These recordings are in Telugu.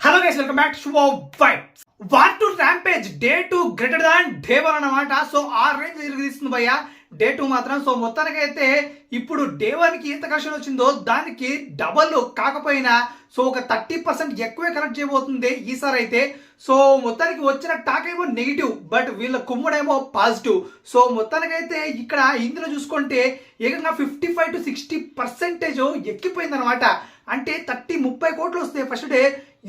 Hello guys, welcome back to vibes. War to rampage day 2 greater than day 1 అన్నమాట. సో ఆ రేంజ్ తిరిగిస్తుంది భయ్య డే 2 మాత్రం. సో మొత్తానికి అయితే ఇప్పుడు డే 1 కి ఎంత కలెక్షన్ వచ్చిందో దానికి డబల్ కాకపోయినా సో ఒక 30% ఎక్కువే కలెక్ట్ చేయబోతుంది ఈసారి అయితే. సో మొత్తానికి వచ్చిన టాక్ ఏమో నెగిటివ్, బట్ వీళ్ళ కుమ్ముడేమో పాజిటివ్. సో మొత్తానికి అయితే ఇక్కడ ఇందులో చూసుకుంటే ఏకంగా 55 to 60% ఎక్కిపోయింది అనమాట. అంటే 30 కోట్లు వస్తాయి ఫస్ట్ డే.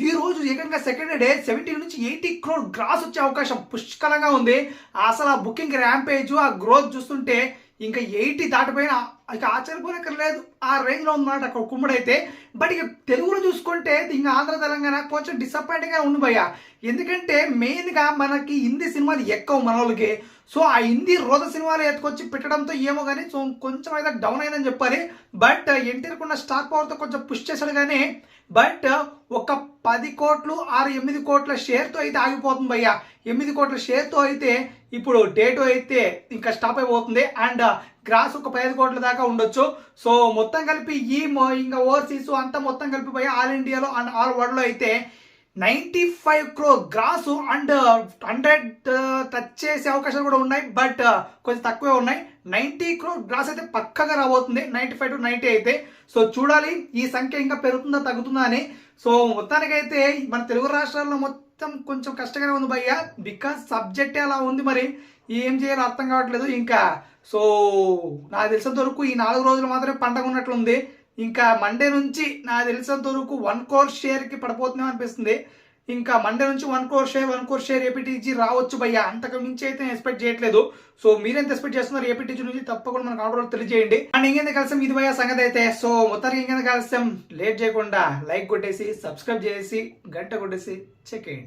ఈ రోజు ఏకంగా సెకండ్ డే 70 నుంచి 80 crore గ్రాస్ వచ్చే అవకాశం పుష్కలంగా ఉంది. అసలు ఆ బుకింగ్ ర్యాంపేజ్, ఆ గ్రోత్ చూస్తుంటే ఇంకా 80 దాటిపోయినా ఇక ఆశ్చర్యపోనక్కర్లేదు. ఆ రేంజ్ లో ఉందన్నమాట అక్కడ కుమ్ముడైతే. బట్ ఇక తెలుగులో చూసుకుంటే ఇంకా ఆంధ్ర తెలంగాణ కొంచెం డిసప్పాయింటింగ్ గా ఉంది భయ్య. ఎందుకంటే మెయిన్ గా మనకి హిందీ సినిమాలు ఎక్కువ మన వాళ్ళకి. సో ఆ హిందీ రోద సినిమాలు ఎత్తుకొచ్చి పెట్టడంతో ఏమో కానీ సో కొంచెం అయితే డౌన్ అయిందని చెప్పాలి. బట్ ఎన్టీఆర్ ఉన్న స్టార్ పవర్ తో కొంచెం పుష్ చేశాడు కానీ బట్ ఒక 10 కోట్లు 8 కోట్ల షేర్తో అయితే ఆగిపోతుంది భయ్య. 8 కోట్ల షేర్తో అయితే ఇప్పుడు డేట్ అయితే ఇంకా స్టాప్ అయిపోతుంది. అండ్ గ్రాస్ ఒక 15 కోట్ల దాకా ఉండొచ్చు. సో మొత్తం కలిపి ఇంకా ఓవర్సీస్ అంతా మొత్తం కలిపి భయ్య ఆల్ ఇండియాలో అండ్ ఆల్ వరల్డ్ లో అయితే 95 crore గ్రాస్ అండ్ 100 టచ్ చేసే అవకాశాలు కూడా ఉన్నాయి. బట్ కొంచెం తక్కువే ఉన్నాయి. 90 crore గ్రాస్ అయితే పక్కగా రాబోతుంది, 95 to 90 అయితే. సో చూడాలి ఈ సంఖ్య ఇంకా పెరుగుతుందా తగ్గుతుందా అని. సో మొత్తానికైతే మన తెలుగు రాష్ట్రాల్లో మొత్తం కొంచెం కష్టంగానే ఉంది భయ్య. బికాస్ సబ్జెక్టే అలా ఉంది, మరి ఏం చేయాలో అర్థం కావట్లేదు ఇంకా. సో నాకు తెలిసినంత వరకు ఈ 4 రోజులు మాత్రమే పండగ ఉన్నట్లుంది. ఇంకా మండే నుంచి నాకు తెలిసినంత వరకు 1 crore షేర్కి పడిపోతుందేమో అనిపిస్తుంది. ఇంకా మండే నుంచి 1 crore షేర్ ఏపీటీజీ రావచ్చు భయ్య. అంతకు మించి అయితే ఎక్స్పెక్ట్ చేయట్లేదు. సో మీరెంత ఎక్స్పెక్ట్ చేస్తున్నారు ఏపీటీజీ నుంచి తప్పకుండా మనకు ఆర్డర్ తెలియజేయండి. అండ్ ఇంకేంత కలిసాం ఇది భయ్య సంగతి అయితే. సో మొత్తానికి ఇంకేంత కలిసాం లేట్ చేయకుండా లైక్ కొట్టేసి సబ్స్క్రైబ్ చేసి గంట కొట్టేసి చెక్ చేయండి.